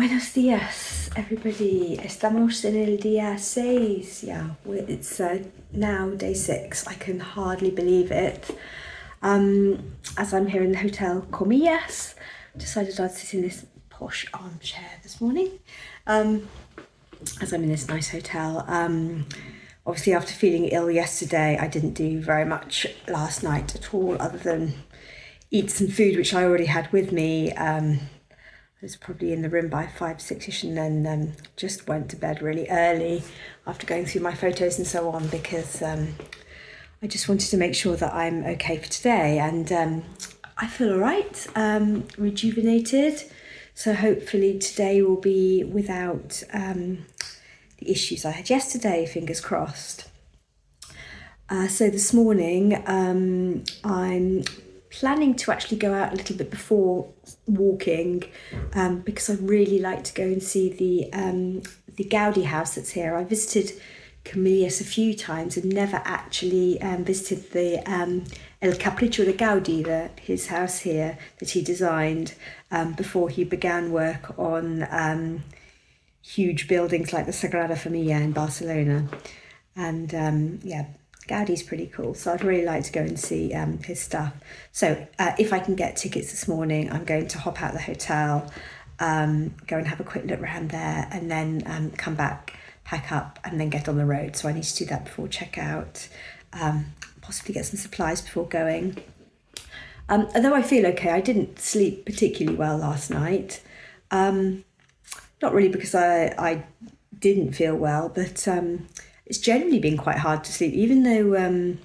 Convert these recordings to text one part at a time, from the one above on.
Buenos días, everybody. Estamos en el día 6. Yeah, it's now day 6. I can hardly believe it. As I'm here in the hotel Comillas, decided I'd sit in this posh armchair this morning. As I'm in this nice hotel. Obviously, after feeling ill yesterday, I didn't do very much last night at all, other than eat some food which I already had with me. I was probably in the room by 5, 6ish, and then just went to bed really early after going through my photos and so on, because I just wanted to make sure that I'm okay for today. And I feel all right, rejuvenated. So hopefully today will be without the issues I had yesterday, fingers crossed. So this morning I'm planning to actually go out a little bit before walking, because I really like to go and see the Gaudi house that's here. I visited Comillas a few times and never actually visited the El Capricho de Gaudi, his house here that he designed before he began work on huge buildings like the Sagrada Familia in Barcelona. And Gaudi's pretty cool, so I'd really like to go and see his stuff. So if I can get tickets this morning, I'm going to hop out the hotel, go and have a quick look around there, and then come back, pack up, and then get on the road. So I need to do that before checkout, possibly get some supplies before going. Although I feel okay, I didn't sleep particularly well last night. Not really because I didn't feel well, but it's generally been quite hard to sleep, even though I'm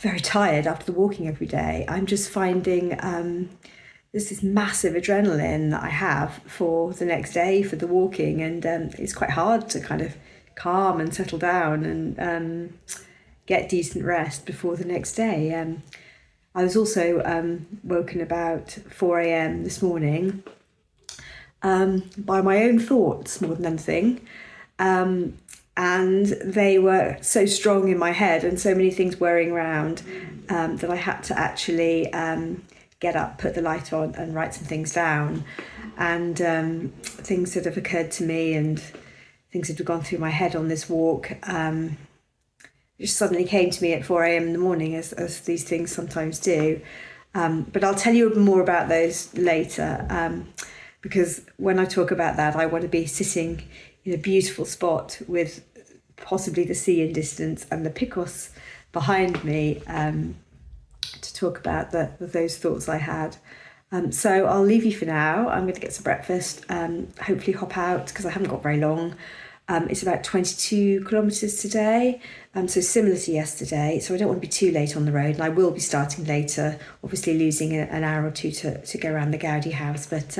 very tired after the walking every day. I'm just finding there's this massive adrenaline that I have for the next day for the walking, and it's quite hard to kind of calm and settle down and get decent rest before the next day. I was also woken about 4 a.m. this morning by my own thoughts more than anything. And they were so strong in my head and so many things whirring around that I had to actually get up, put the light on, and write some things down. And things that have occurred to me and things that have gone through my head on this walk just suddenly came to me at 4 a.m. in the morning, as these things sometimes do. But I'll tell you more about those later, because when I talk about that, I want to be sitting in a beautiful spot with possibly the sea in distance and the Picos behind me, to talk about those thoughts I had. So I'll leave you for now. I'm going to get some breakfast, hopefully hop out because I haven't got very long. It's about 22 kilometres today, so similar to yesterday, so I don't want to be too late on the road, and I will be starting later, obviously losing an hour or two to go around the Gaudi house, but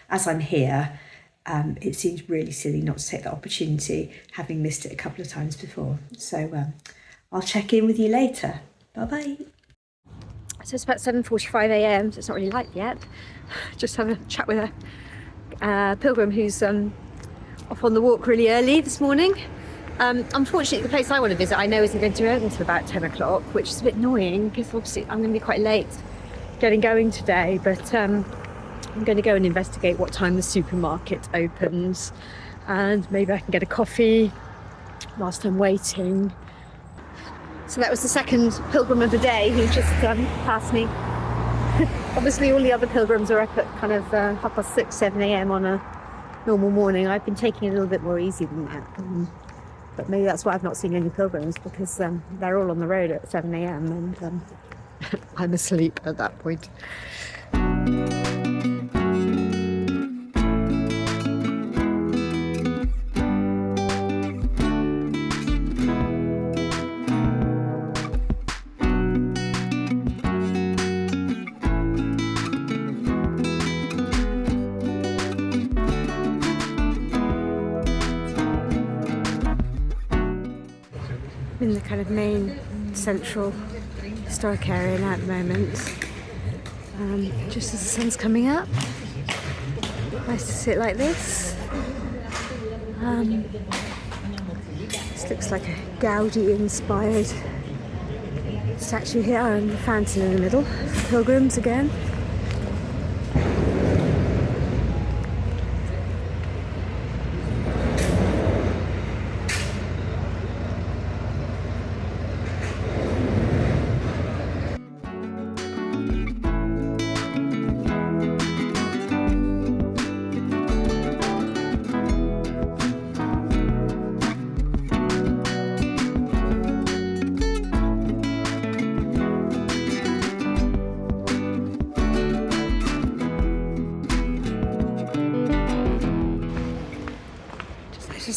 as I'm here, it seems really silly not to take that opportunity, having missed it a couple of times before. So I'll check in with you later. Bye-bye. So it's about 7:45 a.m, so it's not really light yet. Just have a chat with a pilgrim who's off on the walk really early this morning. Unfortunately, the place I want to visit I know isn't going to open until about 10 o'clock, which is a bit annoying because obviously I'm going to be quite late getting going today, but I'm going to go and investigate what time the supermarket opens, and maybe I can get a coffee whilst I'm waiting. So that was the second pilgrim of the day who just passed me. Obviously all the other pilgrims are up at kind of 6:30, 7 a.m. on a normal morning. I've been taking it a little bit more easy than that, but maybe that's why I've not seen any pilgrims, because they're all on the road at 7 a.m. and I'm asleep at that point. In the kind of main central historic area now at the moment, just as the sun's coming up. Nice to sit like this. This looks like a Gaudi inspired statue here, and the fountain in the middle. Pilgrims again.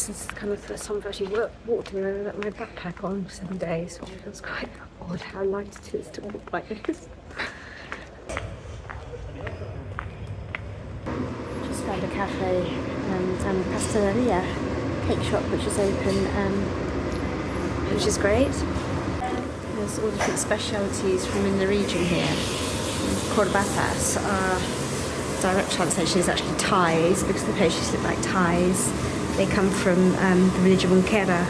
this is kind of the first time I've actually walked with my backpack on for 7 days, which feels quite odd how light it is to walk like this. Just found a cafe and pasteleria cake shop which is open, which is great. There's all different specialities from in the region here. Corbatas are, direct translation is actually ties, because the pastries look like ties. They come from the village of Barquera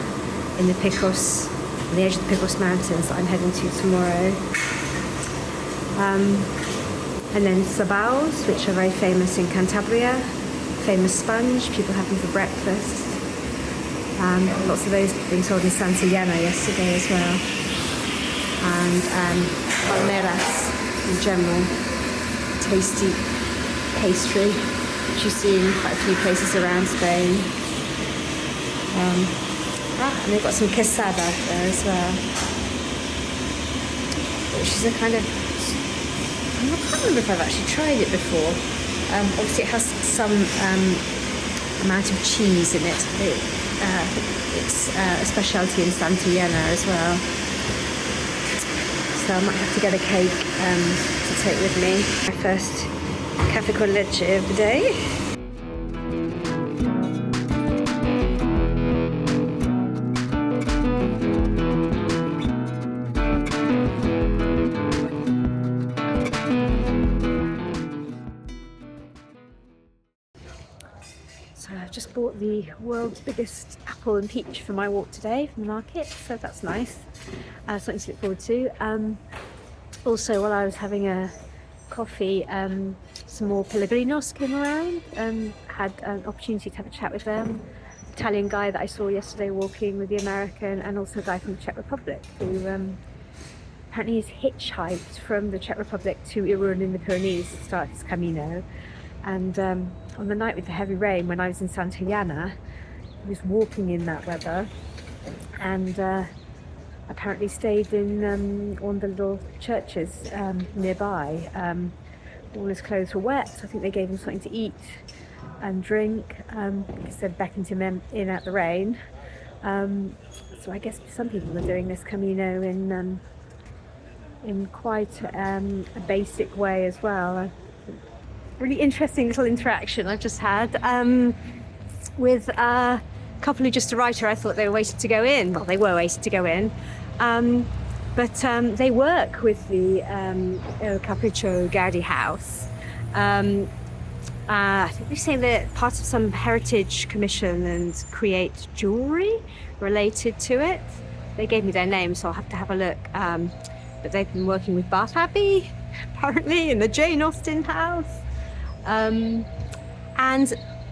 in the Picos, on the edge of the Picos mountains that I'm heading to tomorrow. And then sabaos, which are very famous in Cantabria, famous sponge, people have them for breakfast. Lots of those being sold in Santa Yana yesterday as well. And palmeras in general, tasty pastry, which you see in quite a few places around Spain. And they've got some quesada there as well, which is a kind of, I can't remember if I've actually tried it before. Obviously it has some amount of cheese in it. It's a specialty in Santa Yana as well. So I might have to get a cake to take with me. My first café con leche of the day. So I've just bought the world's biggest apple and peach for my walk today from the market, so that's nice. Something to look forward to. Also, while I was having a coffee, some more Pellegrinos came around and had an opportunity to have a chat with them. Italian guy that I saw yesterday walking with the American, and also a guy from the Czech Republic who apparently is hitchhiked from the Czech Republic to Irun in the Pyrenees to start his Camino. And on the night with the heavy rain, when I was in Santa Yana, he was walking in that weather and apparently stayed in one of the little churches nearby. All his clothes were wet, so I think they gave him something to eat and drink because they'd beckoned him in at the rain. So I guess some people are doing this Camino in quite a basic way as well. Really interesting little interaction I've just had with a couple who just arrived here. I thought they were waiting to go in. Well, they were waiting to go in. But they work with the Capricho de Gaudi house. I think they're saying they're part of some heritage commission and create jewellery related to it. They gave me their name, so I'll have to have a look. But they've been working with Bath Abbey, apparently, in the Jane Austen house. And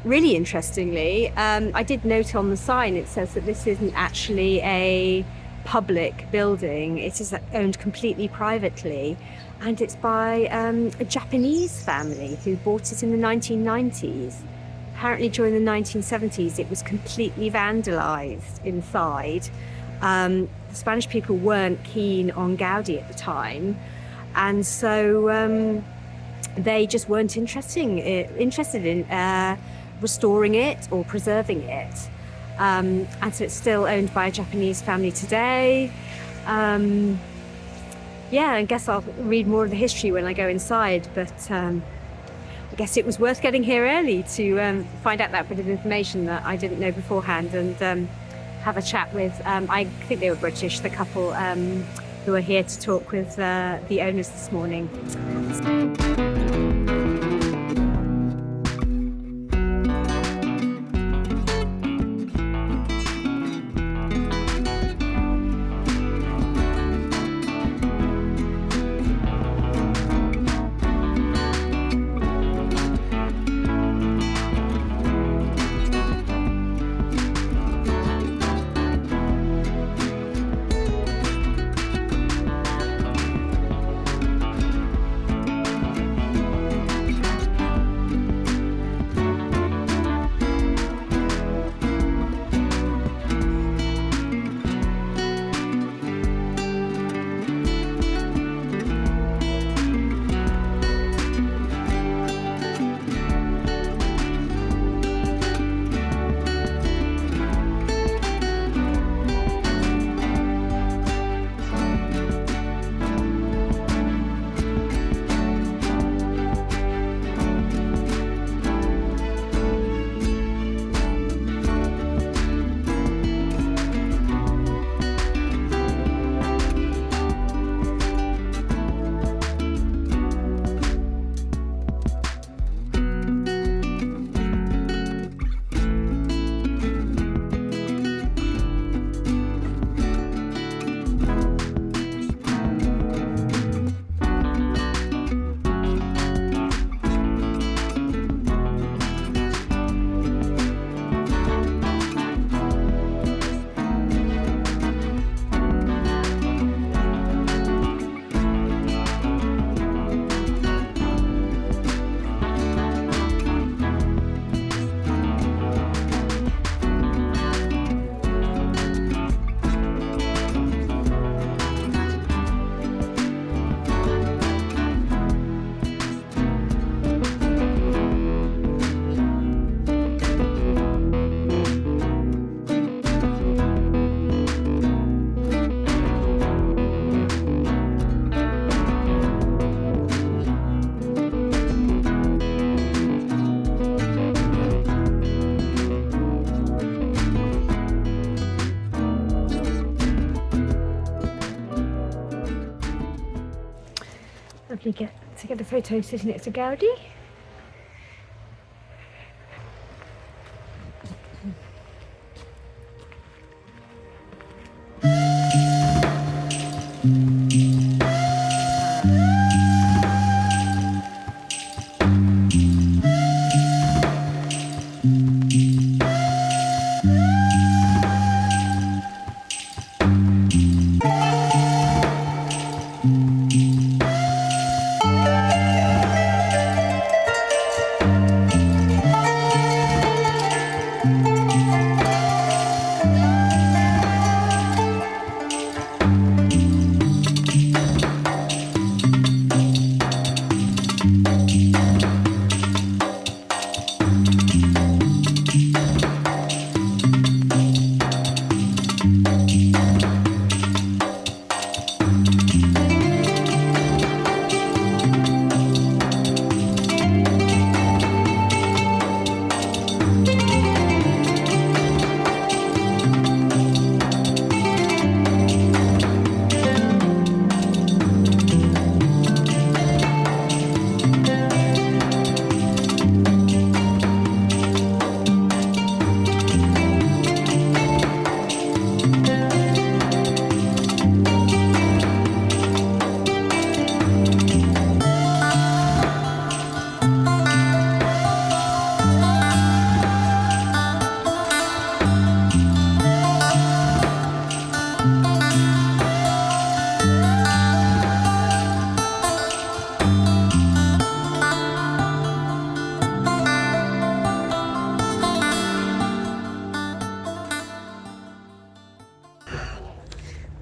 really interestingly, I did note on the sign, it says that this isn't actually a public building. It is owned completely privately, and it's by a Japanese family who bought it in the 1990s. Apparently during the 1970s it was completely vandalized inside. The Spanish people weren't keen on Gaudi at the time, and so they just weren't interested in restoring it or preserving it. And so it's still owned by a Japanese family today. Yeah, I guess I'll read more of the history when I go inside, but I guess it was worth getting here early to find out that bit of information that I didn't know beforehand, and have a chat with, I think they were British, the couple who are here to talk with the owners this morning. Lovely to get a photo sitting next to Gaudi.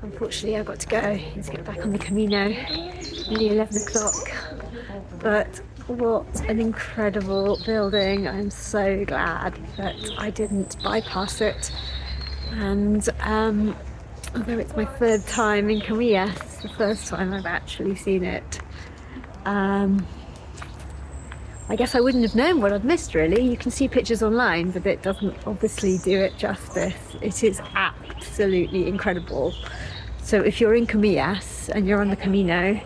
Unfortunately, I've got to go. Let's get back on the Camino. Nearly 11 o'clock. But what an incredible building. I'm so glad that I didn't bypass it. And although it's my third time in Comillas, it's the first time I've actually seen it. I guess I wouldn't have known what I'd missed, really. You can see pictures online, but it doesn't obviously do it justice. It is absolutely incredible. So if you're in Comillas and you're on the Camino,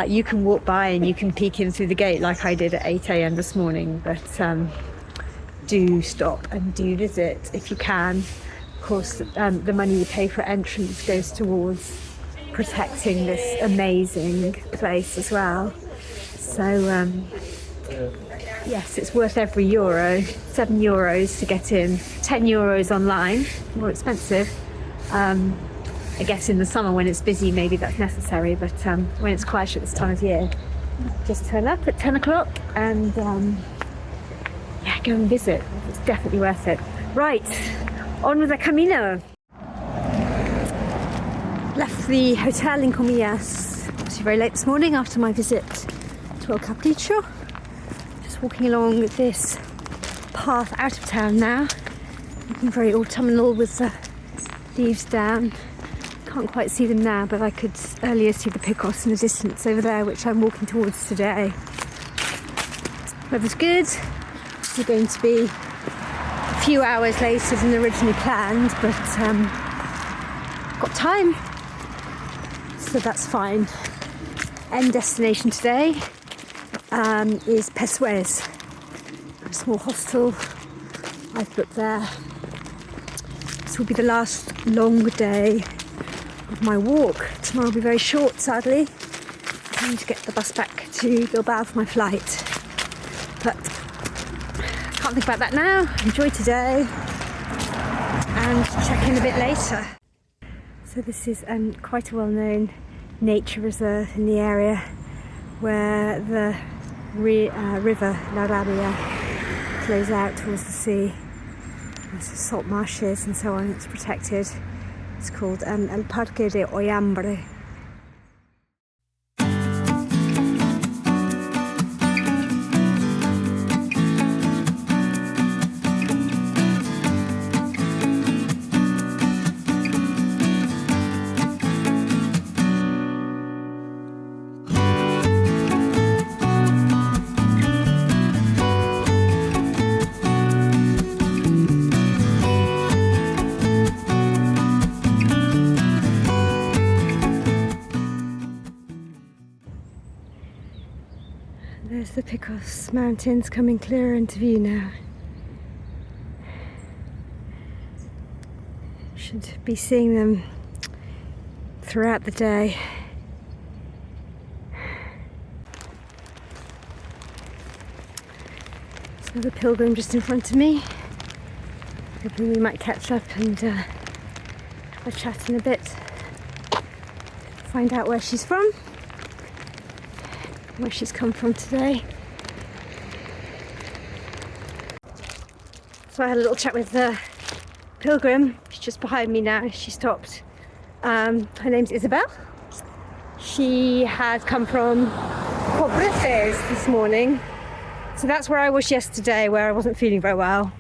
you can walk by and you can peek in through the gate like I did at 8 a.m. this morning, but do stop and do visit if you can. Of course, the money you pay for entrance goes towards protecting this amazing place as well. So yes, it's worth every euro. €7 to get in, €10 online, more expensive. I guess in the summer when it's busy maybe that's necessary, but when it's quiet at this time of year, just turn up at 10 o'clock and yeah, go and visit. It's definitely worth it. Right, on with the Camino. Left the hotel in Comillas obviously very late this morning after my visit to El Capricho. Just walking along this path out of town now, looking very autumnal with the leaves down. Can't quite see them now, but I could earlier see the Picos in the distance over there, which I'm walking towards today. Weather's good. We're going to be a few hours later than originally planned, but got time, so that's fine. End destination today is Pesués, a small hostel I've booked there. This will be the last long day of my walk. Tomorrow will be very short, sadly. I need to get the bus back to Bilbao for my flight. But I can't think about that now. Enjoy today and check in a bit later. So this is quite a well-known nature reserve in the area where the river La Rabia flows out towards the sea. There's salt marshes and so on. It's protected. It's called El Parque de Oyambre. There's the Picos Mountains coming clearer into view now. Should be seeing them throughout the day. There's another pilgrim just in front of me. Hoping we might catch up and have a chat in a bit. Find out where she's from, where she's come from today. So I had a little chat with the pilgrim. She's just behind me now. She stopped. Her name's Isabel. She had come from Capricho this morning. So that's where I was yesterday, where I wasn't feeling very well.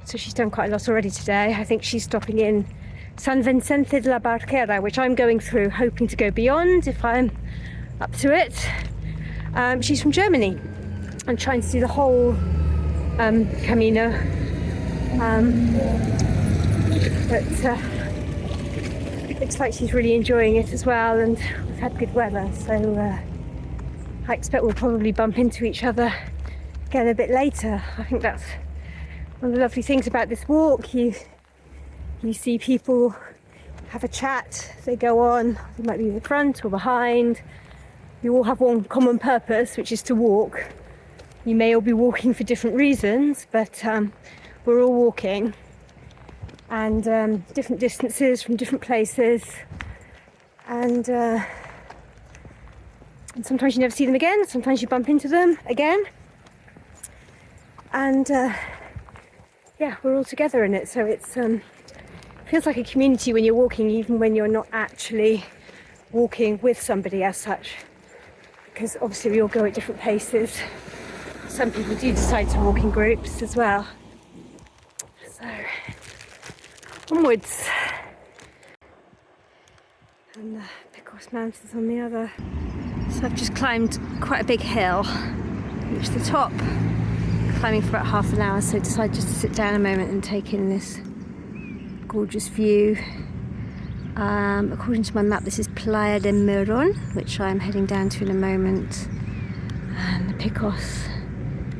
So she's done quite a lot already today. I think she's stopping in San Vicente de la Barquera, which I'm going through, hoping to go beyond if I'm up to it. She's from Germany and trying to do the whole Camino. But looks like she's really enjoying it as well, and we've had good weather, so I expect we'll probably bump into each other again a bit later. I think that's one of the lovely things about this walk. You see people have a chat, they go on, they might be in the front or behind. You all have one common purpose, which is to walk. You may all be walking for different reasons, but we're all walking, and different distances from different places, and sometimes you never see them again, sometimes you bump into them again, and yeah, we're all together in it. So it's feels like a community when you're walking, even when you're not actually walking with somebody as such, because obviously we all go at different paces. Some people do decide to walk in groups as well. So onwards. And the Picos Mountains on the other. So I've just climbed quite a big hill, reached the top, climbing for about half an hour, so decided just to sit down a moment and take in this gorgeous view. According to my map, this is Playa de Meron, which I'm heading down to in a moment, and the Picos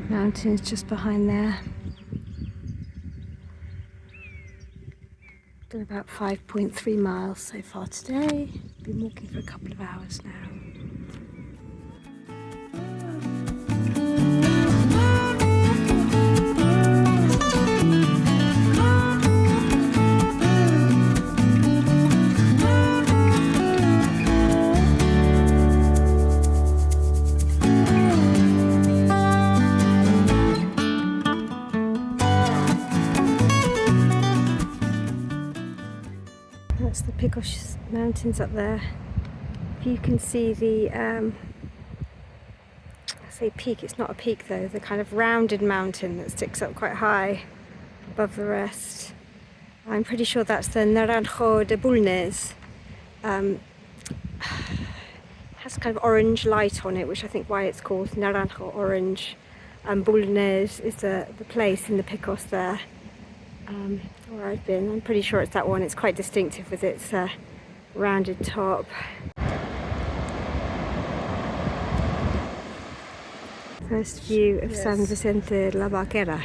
Mountains just behind there. Done about 5.3 miles so far today. Been walking for a couple of hours now. That's the Picos Mountains up there. You can see the, I say peak, it's not a peak though, the kind of rounded mountain that sticks up quite high above the rest. I'm pretty sure that's the Naranjo de Bulnes. Has kind of orange light on it, which I think why it's called Naranjo Orange. Bulnes is the place in the Picos there. Where I've been. I'm pretty sure it's that one. It's quite distinctive with its rounded top. First view of San Vicente de la Barquera.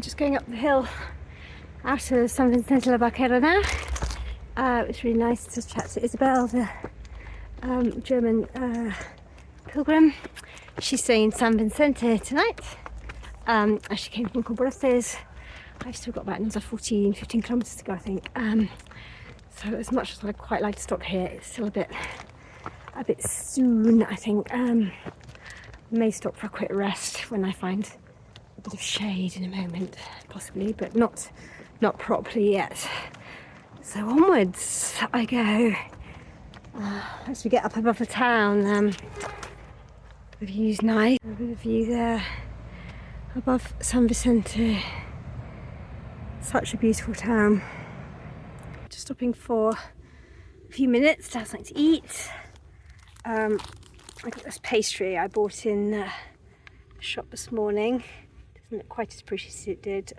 Just going up the hill out of San Vicente de la Barquera now. It was really nice to chat to Isabel, the German pilgrim. She's staying in San Vicente tonight. She came from Comillas. I've still got about another 15 kilometres to go, I think. So as much as I'd quite like to stop here, it's still a bit soon, I think. May stop for a quick rest when I find a bit of shade in a moment, possibly, but not properly yet. So onwards I go. As we get up above the town, the view's nice. A bit of view there above San Vicente. Such a beautiful town. Just stopping for a few minutes to have something to eat. I got this pastry I bought in the shop this morning. Doesn't look quite as pretty as it did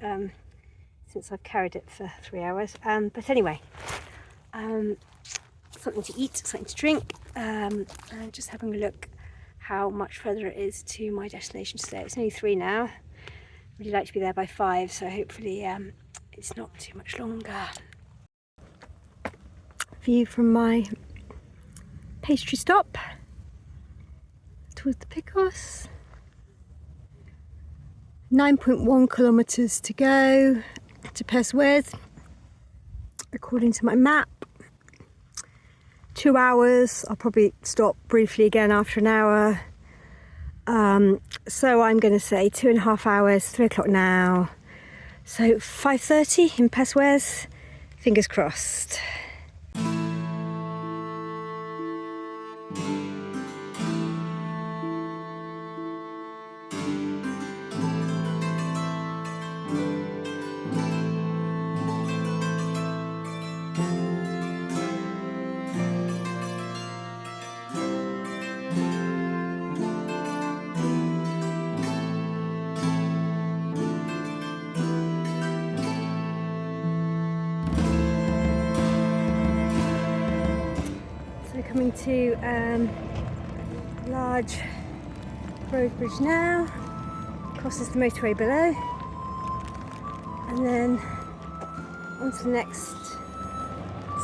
since I've carried it for 3 hours. But anyway, something to eat, something to drink, and just having a look how much further it is to my destination today. It's only 3 now. Really like to be there by 5, so hopefully it's not too much longer. View from my pastry stop towards the Picos. 9.1 kilometres to go to Pesués, according to my map. 2 hours. I'll probably stop briefly again after an hour. So I'm going to say 2.5 hours, 3 o'clock now. So 5:30 in Pesués, fingers crossed. Coming to a large road bridge now, crosses the motorway below, and then onto the next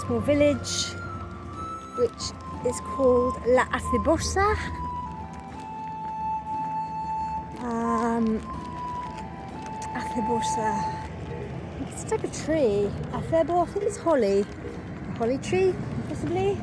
small village, which is called La Acebosa. Acebosa. It's like a tree. Acebo, I think it's holly. A holly tree, possibly.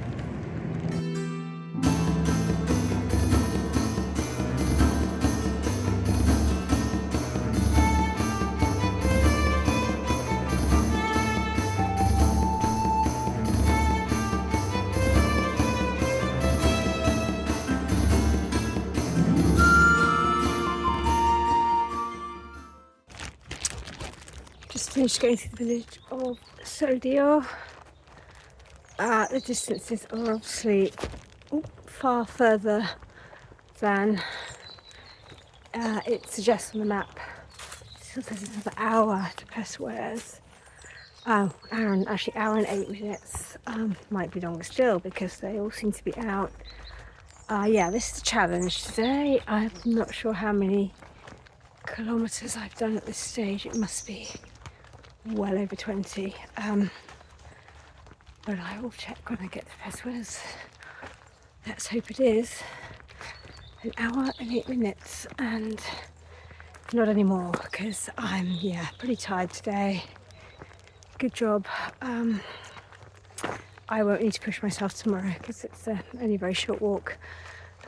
Finished going through the village of Soldio. The distances are obviously far further than it suggests on the map. So there's another hour to Pesués. Hour and 8 minutes. Might be longer still because they all seem to be out. Yeah, this is the challenge today. I'm not sure how many kilometres I've done at this stage. It must be well over 20, but I will check when I get to Pesués. Let's hope it is an hour and 8 minutes, and not anymore because I'm pretty tired today. Good job. I won't need to push myself tomorrow because it's only a very short walk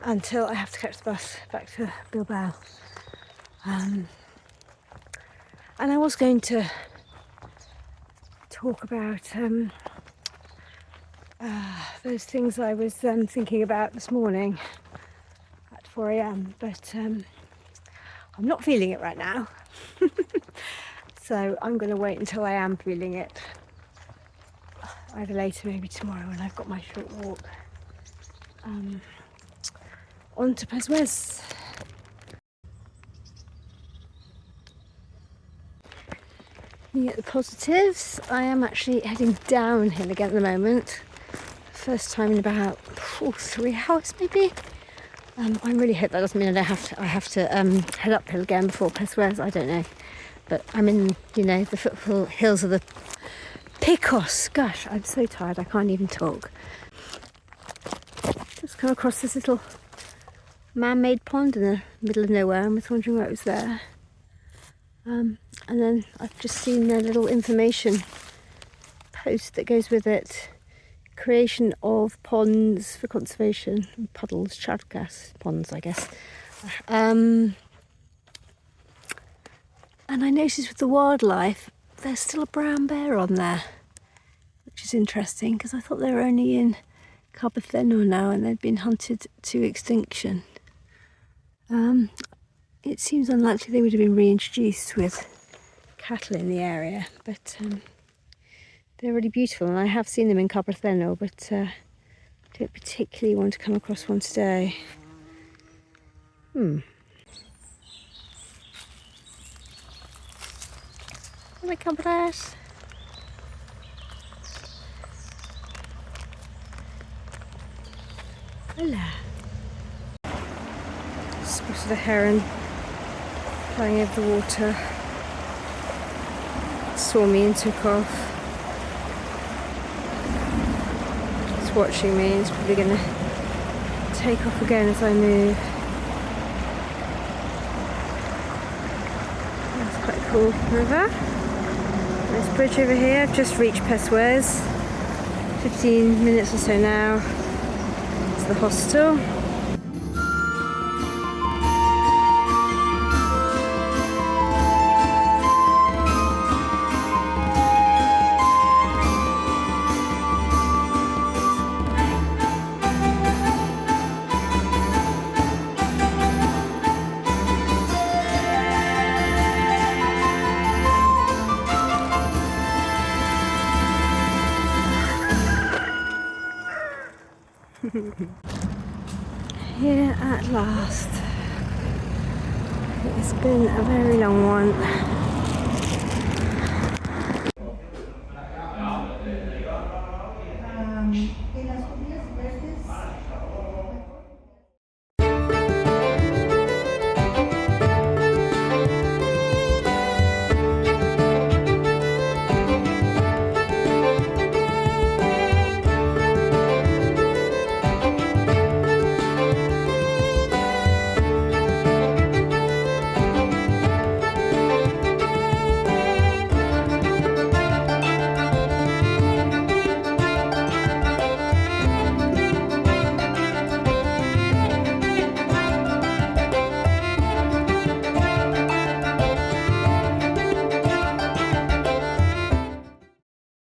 until I have to catch the bus back to Bilbao. And I was going to talk about those things I was thinking about this morning at 4 a.m, but I'm not feeling it right now. So I'm going to wait until I am feeling it, either later, maybe tomorrow, when I've got my short walk. On to Pesués. Looking at the positives, I am actually heading downhill again at the moment. First time in about 3 hours maybe. I really hope that doesn't mean I have to head uphill again before Pesués. I don't know, but I'm in the foothills of the Picos. Gosh, I'm so tired I can't even talk. Just come across this little man-made pond in the middle of nowhere. I was wondering why it was there. And then I've just seen their little information post that goes with it. Creation of ponds for conservation, puddles, charcas, ponds, I guess. And I noticed with the wildlife, there's still a brown bear on there, which is interesting because I thought they were only in Carpetheno now and they'd been hunted to extinction. it seems unlikely they would have been reintroduced with cattle in the area, but they're really beautiful, and I have seen them in Capricho, but don't particularly want to come across one today. Hola, cabras. Hola. Spotted a heron flying over the water. Saw me and took off. It's watching me and it's probably going to take off again as I move. That's quite a cool river. Nice bridge over here. I've just reached Pesués. 15 minutes or so now to the hostel. Here at last. It's been a very long one.